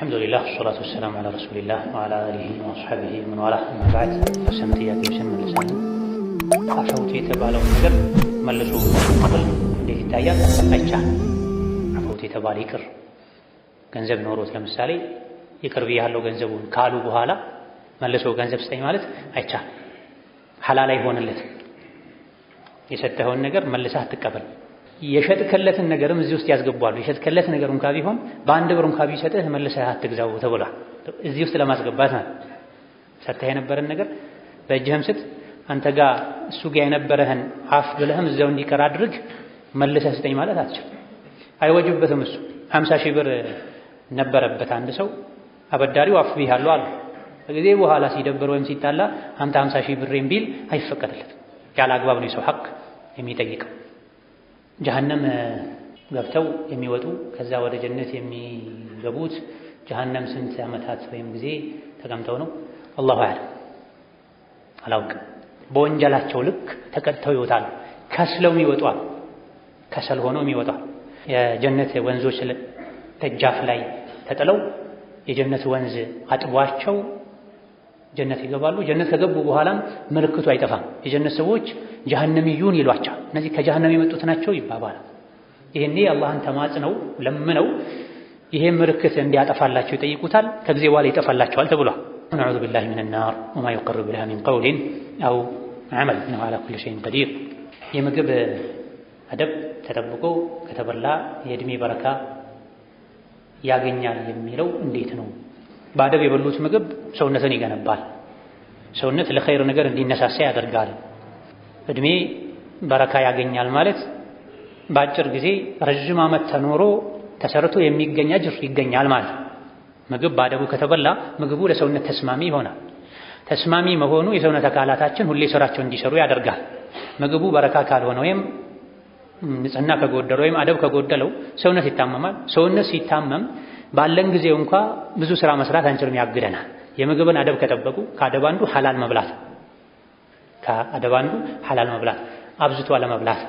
አልሐምዱሊላህ ወሰላቱ ወሰላሙ ዐላ ረሱሊላህ ወዐላ አሊሂ ወሰሕቢሂ ወመን ዋላህ አማ በዕድ። የተወሰኑ ጥያቄዎችን መልሳለን። አፈውት የተባለውን ነገር መልሶ መክፈል እንዴት ይታያል? አይቻልም። አፈውት የተባለ ይቅር ገንዘብ ኖሮት ለምሳሌ ይቅር ብያለሁ ገንዘቡን ካሉ በኋላ መልሶ ገንዘብ ስጠኝ ማለት አይቻልም። ሐላል አይሆንለትም። የሰጠኸውን ነገር መልሰህ አትቀበል። የሸጥከለትን ነገርም እዚህ ውስጥ ያስገባሉ። የሸጥከለት ነገር እንኳ ቢሆን በአንድ ብር እንኳ ቢሰጥህ መልሰህ አትግዛው ተብሏል። እዚህ ውስጥ ለማስገባት ነው። ሰጥተህ የነበረን ነገር በእጅህም ስጥ፣ አንተ ጋር እሱ ጋር የነበረህን አፍ ብለህም እዛው እንዲቀር አድርግ። መልሰህ ስጠኝ ማለት አትችልም። አይወጅበትም። እሱ 50 ሺህ ብር ነበረበት አንድ ሰው፣ አበዳሪው አፍ ብያለሁ አለ። ከጊዜ በኋላ ሲደብር ወይም ሲጣላ አንተ 50 ሺህ ብሬን ቢል አይፈቀድለትም። ያለ አግባብ ነው የሰው ሐቅ የሚጠይቀው። ጀሀነም ገብተው የሚወጡ ከዛ ወደ ጀነት የሚገቡት ጀሀነም ስንት ዓመታት ወይም ጊዜ ተቀምጠው ነው? አላሁ አዕለም፣ አላውቅም። በወንጀላቸው ልክ ተቀጥተው ይወጣሉ። ከስለው ይወጣሉ። ከሰል ሆነው ይወጣሉ። የጀነት ወንዞች ደጃፍ ላይ ተጥለው የጀነት ወንዝ አጥቧቸው ጀነት ይገባሉ። ጀነት ከገቡ በኋላም ምልክቱ አይጠፋም። የጀነት ሰዎች ጀሀነሚዩን ይሏቸዋል። እነዚህ ከጀሀነም የመጡት ናቸው ይባባላል። ይሄኔ አላህን ተማጽነው ለምነው ይሄ ምልክት እንዲያጠፋላቸው ይጠይቁታል። ከጊዜ በኋላ ይጠፋላቸዋል ተብሏል። ነዑዙ ቢላሂ ሚነናር ወማ ዩቀርቡ ቢሃ ሚን ቀውሊን አው ዐመል ኢንነሁ ዐላ ኩሊ ሸይኢን ቀዲር። የምግብ አደብ ተጠብቆ ከተበላ የዕድሜ በረካ ያገኛል የሚለው እንዴት ነው? በአደብ የበሉት ምግብ ሰውነትን ይገነባል። ሰውነት ለኸይር ነገር እንዲነሳሳ ያደርጋል። እድሜ በረካ ያገኛል ማለት በአጭር ጊዜ ረዥም ዓመት ተኖሮ ተሰርቶ የሚገኝ አጅር ይገኛል ማለት። ምግብ በአደቡ ከተበላ ምግቡ ለሰውነት ተስማሚ ይሆናል። ተስማሚ መሆኑ የሰውነት አካላታችን ሁሌ ስራቸው እንዲሰሩ ያደርጋል። ምግቡ በረካ ካልሆነ ወይም ንጽህና ከጎደለው ወይም አደብ ከጎደለው ሰውነት ይታመማል። ሰውነት ሲታመም ባለን ጊዜ እንኳ ብዙ ስራ መስራት አንችልም፣ ያግደናል። የምግብን አደብ ከጠበቁ ከአደብ አንዱ ሐላል መብላት፣ ከአደብ አንዱ ሐላል መብላት፣ አብዝቶ አለመብላት፣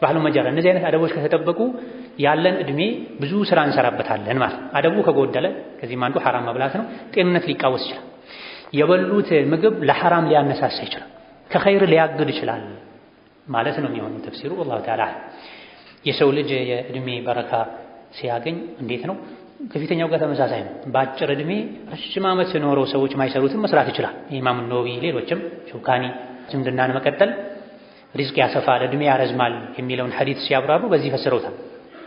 ባህሉ መጀራ። እነዚህ አይነት አደቦች ከተጠበቁ ያለን እድሜ ብዙ ስራ እንሰራበታለን ማለት። አደቡ ከጎደለ ከዚህም አንዱ ሐራም መብላት ነው። ጤንነት ሊቃወስ ይችላል። የበሉት ምግብ ለሐራም ሊያነሳሳ ይችላል፣ ከኸይር ሊያግድ ይችላል ማለት ነው የሚሆነው ተፍሲሩ። ወላሁ ተዓላ የሰው ልጅ የእድሜ በረካ ሲያገኝ እንዴት ነው? ከፊተኛው ጋር ተመሳሳይ ነው። በአጭር እድሜ ረጅም ዓመት የኖረው ሰዎች ማይሰሩትን መስራት ይችላል። ኢማም ነወዊ ሌሎችም ሹካኒ ዝምድናን መቀጠል ሪዝቅ ያሰፋል፣ እድሜ ያረዝማል የሚለውን ሐዲስ ሲያብራሩ በዚህ ፈስረውታል።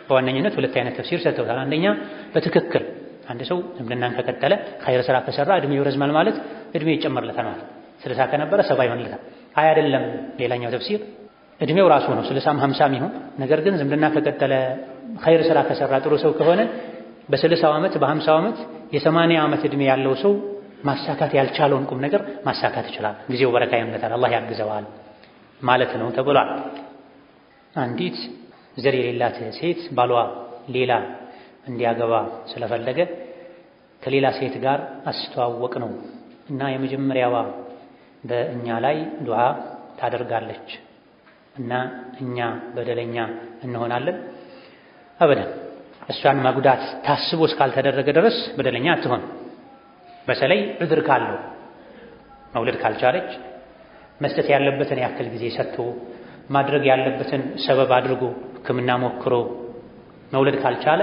በዋነኝነት ሁለት አይነት ተፍሲር ሰጥተውታል። አንደኛ በትክክል አንድ ሰው ዝምድናን ከቀጠለ ኸይር ስራ ከሰራ እድሜው ይረዝማል ማለት እድሜ ይጨመርለታል ማለት። 60 ከነበረ 70 ይሆንለታል። አይ አይደለም። ሌላኛው ተፍሲር እድሜው ራሱ ነው 60ም 50ም ይሁን፣ ነገር ግን ዝምድና ከቀጠለ ኸይር ስራ ከሰራ ጥሩ ሰው ከሆነ በ60 ዓመት በ50 ዓመት የ80 ዓመት እድሜ ያለው ሰው ማሳካት ያልቻለውን ቁም ነገር ማሳካት ይችላል። ጊዜው በረካ ይሆንለታል፣ አላህ ያግዘዋል ማለት ነው ተብሏል። አንዲት ዘር የሌላት ሴት ባሏ ሌላ እንዲያገባ ስለፈለገ ከሌላ ሴት ጋር አስተዋወቅ ነው እና የመጀመሪያዋ በእኛ ላይ ዱዓ ታደርጋለች እና እኛ በደለኛ እንሆናለን። አበደን እሷን መጉዳት ታስቦ እስካልተደረገ ድረስ በደለኛ አትሆን። በተለይ ዑድር ካለው መውለድ ካልቻለች መስጠት ያለበትን ያክል ጊዜ ሰጥቶ ማድረግ ያለበትን ሰበብ አድርጎ ሕክምና ሞክሮ መውለድ ካልቻለ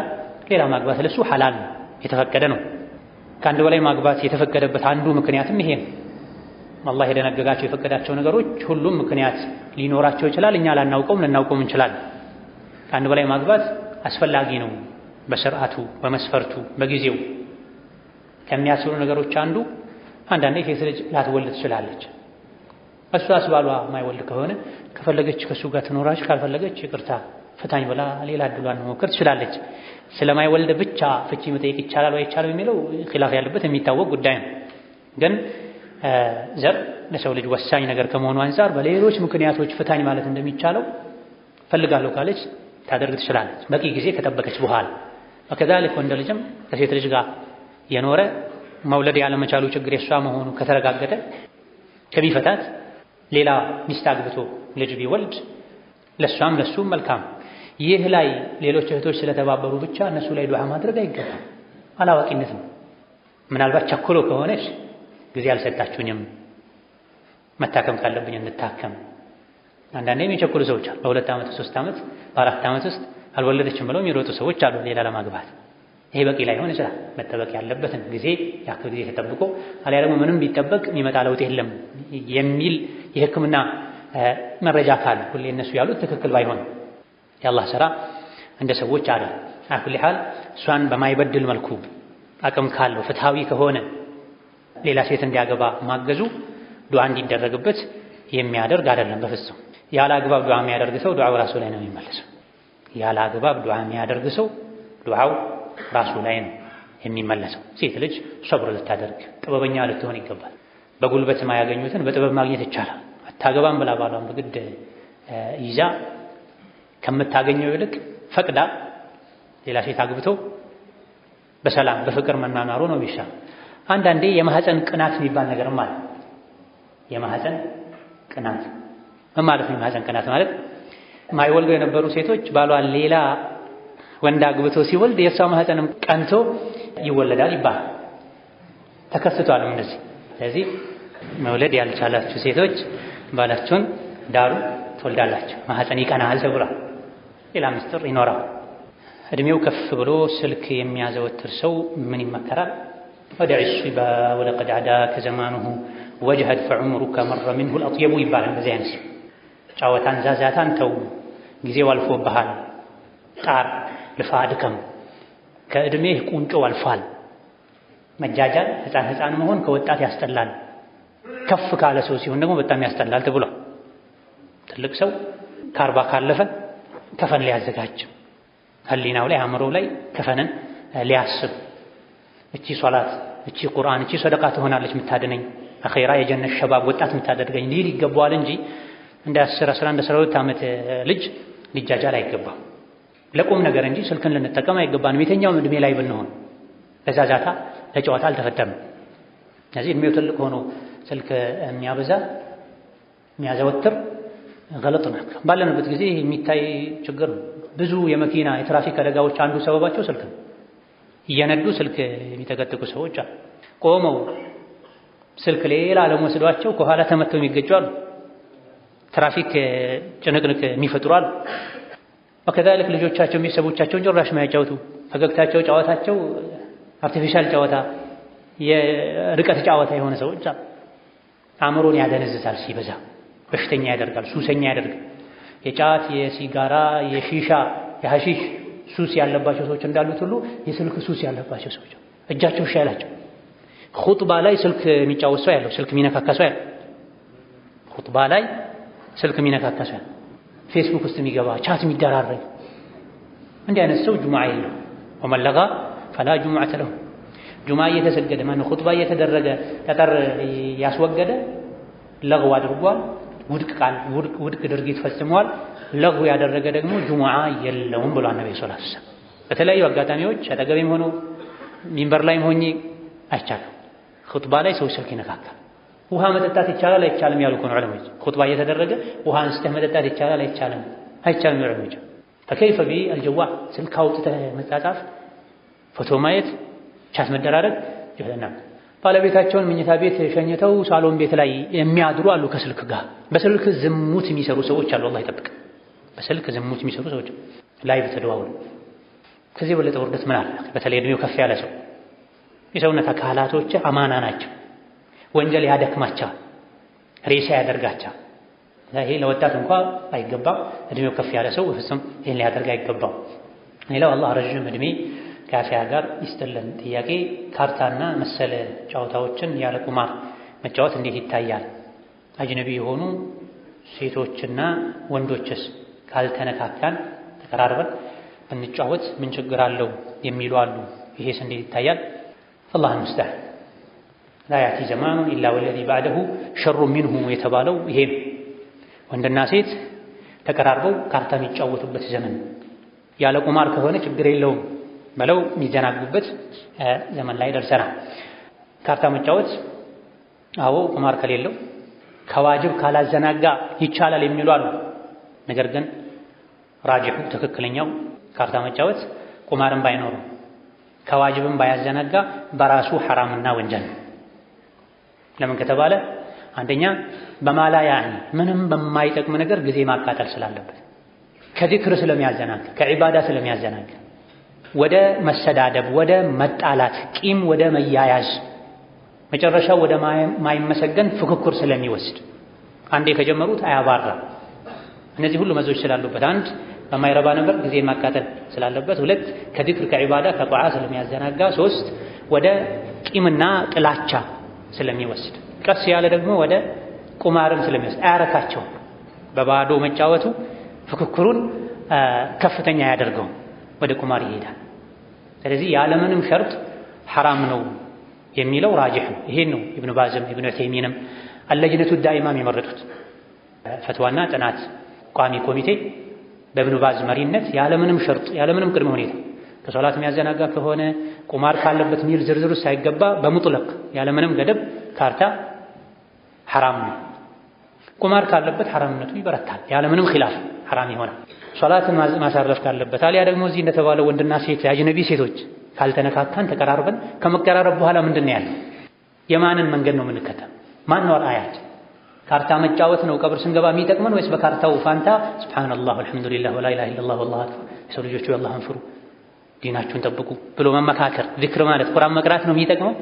ሌላ ማግባት ለሱ ሐላል ነው፣ የተፈቀደ ነው። ከአንድ በላይ ማግባት የተፈቀደበት አንዱ ምክንያትም ይሄ ነው። አላህ የደነገጋቸው የፈቀዳቸው ነገሮች ሁሉም ምክንያት ሊኖራቸው ይችላል። እኛ ላናውቀውም ልናውቀውም እንችላለን። ከአንድ በላይ ማግባት አስፈላጊ ነው። በስርዓቱ በመስፈርቱ በጊዜው ከሚያስሩ ነገሮች አንዱ አንዳንዴ ሴት ልጅ ላትወልድ ትችላለች። እሷ አስባሏ ማይወልድ ከሆነ ከፈለገች ከሱ ጋር ትኖራች፣ ካልፈለገች ይቅርታ ፍታኝ ብላ ሌላ እድሏን መሞከር ትችላለች። ስለማይወልድ ብቻ ፍቺ መጠየቅ ይቻላል ወይ አይቻልም የሚለው ኺላፍ ያለበት የሚታወቅ ጉዳይ ነው። ግን ዘር ለሰው ልጅ ወሳኝ ነገር ከመሆኑ አንፃር በሌሎች ምክንያቶች ፍታኝ ማለት እንደሚቻለው ፈልጋለሁ ካለች ታደርግ ትችላለች፣ በቂ ጊዜ ከጠበቀች በኋላ። ወከዛልክ ወንድ ልጅም ከሴት ልጅ ጋር የኖረ መውለድ ያለመቻሉ ችግር የሷ መሆኑ ከተረጋገጠ ከሚፈታት ሌላ ሚስት አግብቶ ልጅ ቢወልድ ለሷም ለሱም መልካም። ይህ ላይ ሌሎች እህቶች ስለተባበሩ ብቻ እነሱ ላይ ዱዓ ማድረግ አይገባም። አላዋቂነት ነው። ምናልባት ቸኩሎ ከሆነች ጊዜ አልሰጣችሁኝም፣ መታከም ካለብኝ እንታከም። አንዳንዴ የሚቸኩሉ ሰዎች አሉ። በ2 ዓመት 3 ዓመት በ4 ዓመት ውስጥ አልወለደችም ብለው የሚሮጡ ሰዎች አሉ ሌላ ለማግባት። ይሄ በቂ ላይሆን ይችላል። መጠበቅ ያለበትን ጊዜ ያክል ጊዜ ተጠብቆ አልያ ደግሞ ምንም ቢጠበቅ የሚመጣ ለውጥ የለም የሚል የሕክምና መረጃ ካለ ሁሌ እነሱ ያሉት ትክክል ባይሆንም የአላህ ሥራ እንደ ሰዎች አለ አኩል ሐል እሷን በማይበድል መልኩ አቅም ካለው ፍትሃዊ ከሆነ ሌላ ሴት እንዲያገባ ማገዙ ዱዓ እንዲደረግበት የሚያደርግ አይደለም በፍጹም። ያለ አግባብ ዱዓ የሚያደርግ ሰው ዱዓው ራሱ ላይ ነው የሚመለሰው። ያለ አግባብ ዱዓ የሚያደርግ ሰው ዱዓው ራሱ ላይ ነው የሚመለሰው። ሴት ልጅ ሶብር ልታደርግ ጥበበኛ ልትሆን ይገባል። በጉልበት ማያገኙትን በጥበብ ማግኘት ይቻላል። አታገባም ብላ ባሏን በግድ ይዛ ከምታገኘው ይልቅ ፈቅዳ ሌላ ሴት አግብቶ በሰላም በፍቅር መናናሩ ነው ይሻል። አንዳንዴ የማህፀን ቅናት የሚባል ነገርም አለ። የማህፀን ቅናት ምን ማለት ነው? የማህፀን ቅናት ማለት ማይወልዱ የነበሩ ሴቶች ባሏን ሌላ ወንድ አግብቶ ሲወልድ የእሷ ማህፀንም ቀንቶ ይወለዳል ይባላል። ተከስቷል እንደዚህ። ስለዚህ መውለድ ያልቻላችሁ ሴቶች ባላችሁን ዳሩ፣ ትወልዳላችሁ። ማህፀን ይቀናል ተብሏል። ሌላ ምስጢር ይኖራል። እድሜው ከፍ ብሎ ስልክ የሚያዘወትር ሰው ምን ይመከራል? ወደዕ ሱባ ወለቀድ ዓዳከ ዘማኑሁ ወጅሀድ ፈዑምሩከ መረ ሚንሁ አልአጥየቡ ይባላል። እንደዚህ አይነት ጫወታን ዛዛታን ተው፣ ጊዜው አልፎብሃል። ጣር፣ ልፋ፣ ድከም፣ ከእድሜህ ቁንጮ አልፏል። መጃጃል፣ ህፃን መሆን ከወጣት ያስጠላል። ከፍ ካለ ሰው ሲሆን ደግሞ በጣም ያስጠላል ተብሏል። ትልቅ ሰው ከ40 ካለፈ ከፈን ሊያዘጋጅ ህሊናው ላይ አእምሮው ላይ ከፈንን ሊያስብ እቺ ሶላት፣ እቺ ቁርአን፣ እቺ ሰደቃ ትሆናለች የምታድነኝ አኺራ የጀነት ሸባብ ወጣት የምታደርገኝ ሊል ይገባዋል እንጂ እንደ 10 11 12 ዓመት ልጅ ሊጃጃል አይገባም። ለቁም ነገር እንጂ ስልክን ልንጠቀም አይገባንም። የትኛውም እድሜ ላይ ብንሆን ለዛዛታ ለጨዋታ አልተፈጠረም። ስለዚህ እድሜው ትልቅ ሆኖ ስልክ የሚያበዛ የሚያዘወትር ገለጥ ነው። ባለንበት ጊዜ የሚታይ ችግር ነው። ብዙ የመኪና የትራፊክ አደጋዎች አንዱ ሰበባቸው ስልክ ነው። እየነዱ ስልክ የሚጠቀጥቁ ሰዎች አሉ። ቆመው ስልክ ሌላ ለመወስዷቸው ከኋላ ተመተው የሚገጩ አሉ። ትራፊክ ጭንቅንቅ የሚፈጥሩ አሉ። ወከዛልክ ልጆቻቸው ቤተሰቦቻቸውን ጭራሽ ማያጫውቱ ፈገግታቸው፣ ጨዋታቸው አርቲፊሻል ጨዋታ፣ የርቀት ጨዋታ የሆነ ሰዎች አሉ። አእምሮን ያደነዝዛል፣ ሲበዛ በሽተኛ ያደርጋል፣ ሱሰኛ ያደርጋል። የጫት የሲጋራ የሺሻ የሐሺሽ ሱስ ያለባቸው ሰዎች እንዳሉት ሁሉ የስልክ ሱስ ያለባቸው ሰዎች እጃቸው ሻላቸው ኹጥባ ላይ ስልክ የሚጫወት ሰው ያለው፣ ስልክ የሚነካካ ሰው ያለው፣ ኹጥባ ላይ ስልክ የሚነካካ ሰው ያለው፣ ፌስቡክ ውስጥ የሚገባ ቻት የሚደራረግ እንዲህ አይነት ሰው ጁሙዓ የለው። ወመን ለጋ ፈላ ጁሙዓተ ለሁ። ጁሙዓ እየተሰገደ ማነው ኹጥባ እየተደረገ ጠጠር ያስወገደ ለግው አድርጓል፣ ውድቅ ድርጊት ፈጽሟል። ለግው ያደረገ ደግሞ ጁሙዓ የለውም ብሏል ነብዩ ሰለላሁ ዐለይሂ ወሰለም። በተለያዩ አጋጣሚዎች አጠገቤም ሆኖ ሚንበር ላይም ሆኜ አይቻልም። ኹጥባ ላይ ሰው ስልክ ይነካካል። ውሃ መጠጣት ይቻላል አይቻልም ያሉ እኮ ነው ዑለሞች። ኹጥባ እየተደረገ ውሃ አንስተህ መጠጣት ይቻላል አይቻልም ያሉ ዑለሞች። ፈከይፈ ቢልጀዋል ስልክ አውጥተህ መጻጻፍ፣ ፎቶ ማየት፣ ቻት መደራረግ ጀህነም። ባለቤታቸውን መኝታ ቤት ሸኝተው ሳሎን ቤት ላይ የሚያድሩ አሉ ከስልክ ጋር። በስልክ ዝሙት የሚሰሩ ሰዎች አሉ። አላህ ይጠብቅ። በስልክ ዝሙት የሚሰሩ ሰዎች ላይቭ ተደዋውሉ። ከዚህ በለጠ ውርደት ምን አለ? በተለይ እድሜው ከፍ ያለ ሰው የሰውነት አካላቶች አማና ናቸው። ወንጀል ያደክማቸዋል፣ ሬሳ ያደርጋቸዋል። ይሄ ለወጣት እንኳን አይገባም። እድሜው ከፍ ያለ ሰው ፍጹም ይሄን ሊያደርግ አይገባም። ሌላው አላህ ረጅም እድሜ ከአፊያ ጋር ይስጥልን። ጥያቄ ካርታና መሰለ ጨዋታዎችን ያለ ቁማር መጫወት እንዴት ይታያል? አጅነቢ የሆኑ ሴቶችና ወንዶችስ ካልተነካካን ተቀራርበን ብንጫወት ምን ችግር አለው የሚሉ አሉ። ይሄስ እንዴት ይታያል? አላህ ሙስተዓን ላ ያቲ ዘማኑን ኢላ ወለዚ ባዕደሁ ሸሩ ሚንሁ የተባለው ይሄ ወንድና ሴት ተቀራርበው ካርታ የሚጫወቱበት ዘመን። ያለ ቁማር ከሆነ ችግር የለውም በለው የሚዘናጉበት ዘመን ላይ ደርሰናል። ካርታ መጫወት አዎ ቁማር ከሌለው ከዋጅብ ካላዘናጋ ይቻላል የሚሉ አሉ። ነገር ግን ራጂሑ ትክክለኛው ካርታ መጫወት ቁማርም ባይኖረው ከዋጅብም ባያዘናጋ በራሱ ሐራምና ወንጀል ነው። ለምን ከተባለ አንደኛ በማላ ያኒ ምንም በማይጠቅም ነገር ጊዜ ማቃጠል ስላለበት፣ ከዚክር ስለሚያዘናጋ፣ ከዒባዳ ስለሚያዘናጋ፣ ወደ መሰዳደብ፣ ወደ መጣላት፣ ቂም ወደ መያያዝ፣ መጨረሻው ወደ ማይመሰገን ፍክክር ስለሚወስድ አንዴ ከጀመሩት አያባራ። እነዚህ ሁሉ መዞች ስላሉበት፣ አንድ በማይረባ ነገር ጊዜ ማቃጠል ስላለበት፣ ሁለት ከዚክር ከዒባዳ ከጧዓ ስለሚያዘናጋ፣ ሶስት ወደ ቂምና ጥላቻ ስለሚወስድ፣ ቀስ ያለ ደግሞ ወደ ቁማርም ስለሚወስድ አያረካቸውም። በባዶ መጫወቱ ፍክክሩን ከፍተኛ ያደርገው ወደ ቁማር ይሄዳል። ስለዚህ ያለምንም ሸርጥ ሐራም ነው የሚለው ራጅሕ ነው። ይሄን ነው ኢብኑ ባዝም ኢብኑ ዑሰይሚንም አለጅነቱ ዳኢማም የመረጡት። ፈትዋና ጥናት ቋሚ ኮሚቴ በኢብኑ ባዝ መሪነት ያለምንም ሸርጥ ያለምንም ቅድመ ሁኔታ ከሶላት የሚያዘናጋ ከሆነ ቁማር ካለበት ሚል ዝርዝር ሳይገባ በሙጥለቅ ያለምንም ገደብ ካርታ ሐራም ነው። ቁማር ካለበት ሐራምነቱ ይበረታል፣ ያለምንም ኺላፍ ሐራም ይሆናል። ሶላትን ማሳረፍ ካለበት አሊያ ደግሞ እዚህ እንደተባለው ወንድና ሴት የአጅነቢ ሴቶች ካልተነካካን ተቀራርበን ከመቀራረብ በኋላ ምንድን ነው ያለው? የማንን መንገድ ነው የምንከተል? ማን ነው አያት? ካርታ መጫወት ነው ቀብር ስንገባ የሚጠቅመን ወይስ በካርታው ፋንታ ሱብሃንአላህ ወልሐምዱሊላህ ወላ ኢላሃ ኢለላህ ወላሁ አክበር የሰው ልጆች አላህን ፍሩ ዲናችሁን ጠብቁ ብሎ መመካከር፣ ዚክር ማለት ቁርአን መቅራት ነው የሚጠቅመው?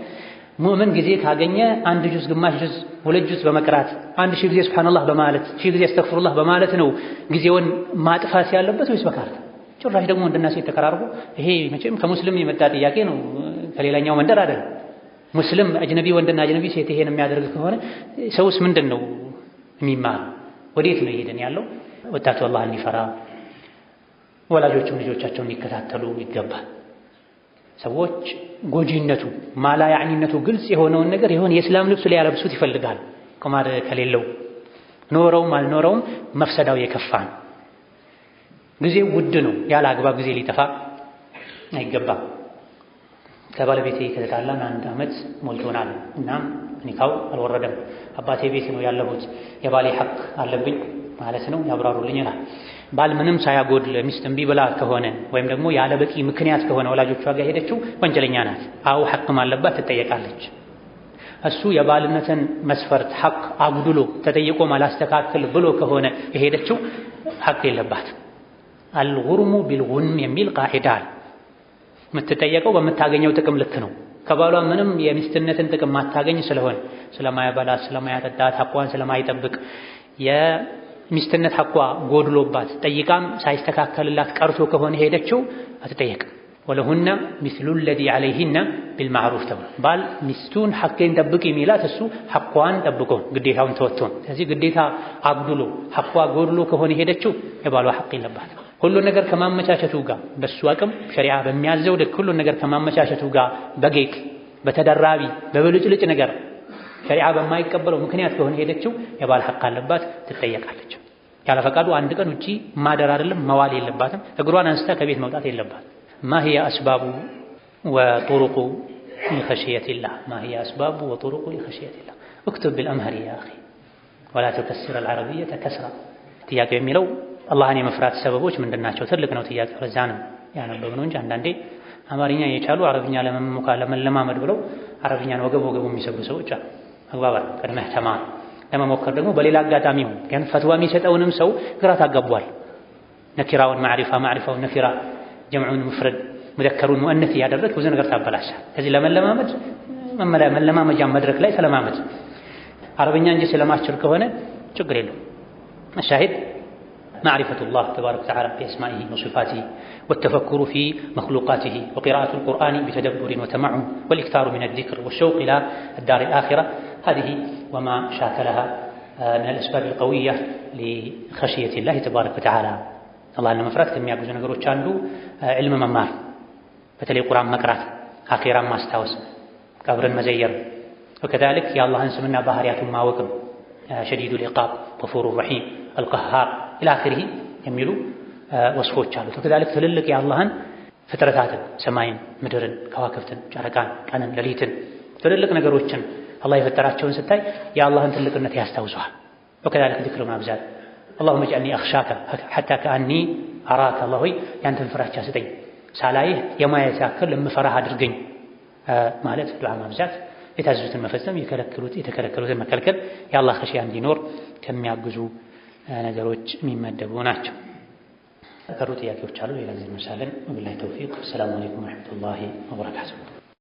ሙእምን ጊዜ ካገኘ አንድ ጁዝ፣ ግማሽ ጁዝ፣ ሁለት ጁዝ በመቅራት 1000 ጊዜ ሱብሃንአላህ በማለት 1000 ጊዜ አስተግፊሩላህ በማለት ነው ጊዜውን ማጥፋት ያለበት ወይስ በካርታ? ጭራሽ ደግሞ ወንድና ሴት ተቀራርቦ፣ ይሄ መቼም ከሙስሊም የመጣ ጥያቄ ነው፣ ከሌላኛው መንደር አይደለም። ሙስሊም አጅነቢ ወንድና አጅነቢ ሴት ይሄን የሚያደርግ ከሆነ ሰውስ ምንድን ነው የሚማር? ወዴት ነው ይሄድን ያለው? ወጣቱ አላህን ሊፈራ ወላጆችም ልጆቻቸውን ሊከታተሉ ይገባል። ሰዎች ጎጂነቱ ማላ ያዕኒነቱ ግልጽ የሆነውን ነገር የሆነ የእስላም ልብስ ሊያለብሱት ይፈልጋል። ቁማር ከሌለው ኖረውም አልኖረውም መፍሰዳው የከፋ ነው። ጊዜው ውድ ነው። ያለ አግባብ ጊዜ ሊጠፋ አይገባም። ከባለቤቴ ከተጣላን 1 ዓመት ሞልቶናል። እናም ኒካው አልወረደም። አባቴ ቤት ነው ያለሁት። የባሌ ሐቅ አለብኝ ማለት ነው ያብራሩልኝና ባል ምንም ሳያጎድል ሚስት እምቢ ብላ ከሆነ ወይም ደግሞ ያለ በቂ ምክንያት ከሆነ ወላጆቿ ጋር ሄደችው ወንጀለኛ ናት። አው ሐቅም አለባት፣ ትጠየቃለች። እሱ የባልነትን መስፈርት ሐቅ አጉድሎ ተጠይቆ ማላስተካከል ብሎ ከሆነ የሄደችው ሐቅ የለባት። አልጉርሙ ቢልጉንም የሚል ቃዒዳ አለ። የምትጠየቀው በምታገኘው ጥቅም ልክ ነው። ከባሏ ምንም የሚስትነትን ጥቅም ማታገኝ ስለሆነ ስለማያበላት፣ ስለማያጠጣት፣ ሐቋን ስለማይጠብቅ የሚስትነት ሐቋ ጎድሎባት ጠይቃም ሳይስተካከልላት ቀርቶ ከሆነ ሄደችው አትጠየቅም። ወለሁነ ሚስሉ ለዚ ዐለይሂነ ቢልማዕሩፍ ተብሎ ባል ሚስቱን ሐቄን ጠብቅ የሚላት እሱ ሐቋን ጠብቆ ግዴታውን ተወጥቶ። ስለዚህ ግዴታ አጉድሎ ሐቋ ጎድሎ ከሆነ ሄደችው የባሏ ሐቅ የለባት። ሁሉን ነገር ከማመቻቸቱ ጋር በሱ አቅም ሸሪዓ በሚያዘው ልክ ሁሉን ነገር ከማመቻቸቱ ጋር በጌጥ በተደራቢ በብልጭልጭ ነገር ሸሪዓ በማይቀበለው ምክንያት ከሆነ ሄደችው የባል ሐቅ አለባት፣ ትጠየቃለች። ያለ ፈቃዱ አንድ ቀን ውጪ ማደር አይደለም መዋል የለባትም። እግሯን አንስታ ከቤት መውጣት የለባትም። ማሂያ አስባቡ ወጡሩቁ ሊኸሽየቲላህ ማሂያ አስባቡ ወጡሩቁ ሊኸሽየቲላህ እክቱብ ቢልአምሀሪ ያ አኺ ወላ ተከስር አልዓረቢየተ ከስራ። ጥያቄው የሚለው አላህን የመፍራት ሰበቦች ምንድናቸው? ትልቅ ነው ጥያቄው። ለዛ ነው ያነበብነው እንጂ አንዳንዴ አማርኛ የቻሉ አረብኛ ለመለማመድ ብለው አረብኛን ወገብ የሚሰጉ ሰዎች አሉ። አግባባል ቀድመህ ተማር። ለመሞከር ደግሞ በሌላ አጋጣሚ ይሁን ግን ፈትዋ የሚሰጠውንም ሰው ግራ ታጋቧል። ነኪራውን ማዕሪፋ፣ ማዕሪፋውን ነኪራ፣ ጀምዑን ሙፍረድ፣ ሙዘከሩን ሙአነስ እያደረግ ብዙ ነገር ታበላሻል። ከዚህ ለመለማመድ መለማመጃ መድረክ ላይ ተለማመድ። አረብኛ እንጂ ስለማችል ከሆነ ችግር የለው። الشاهد معرفة الله تبارك وتعالى بأسمائه وصفاته والتفكر في مخلوقاته وقراءة القرآن بتدبر وتمعن والإكثار من الذكر والشوق إلى الدار الآخرة، هذه وما شاكلها من الأسباب القوية لخشية الله تبارك وتعالى. الله لما فرات كم يعبدون نقولوا كانوا علم ممار فتلي قرآن مقرات آخرا ما استوس قبر مزير، وكذلك يا الله أنس منا بهاريات ما وكم شديد العقاب غفور رحيم القهار إلى آخره يميلوا وصفوت شالوا. وكذلك تللك يا الله فترات سماين مدرن كواكبتن جاركان كانن لليتن تللك نقروتشن الله يفتراتشون ستاي يا الله أنت لك النتي استوزها. وكذلك ذكر ما بزاد اللهم اجعلني أخشاك حتى كأني أراك الله يعني تنفرح ستاي ሳላይህ የማየት ያክል የምፈራህ አድርገኝ ማለት ዱዓ ማብዛት፣ የታዘዙትን መፈጸም፣ የተከለከሉትን መከልከል የአላህ ኸሽያ እንዲኖር ከሚያግዙ ነገሮች የሚመደቡ ናቸው። ቀሩ ጥያቄዎች አሉ። ሌላ ጊዜ እንመልሳለን። ወቢላሂ ተውፊቅ። ሰላም አለይኩም ወረሕመቱላሂ ወበረካቱሁ።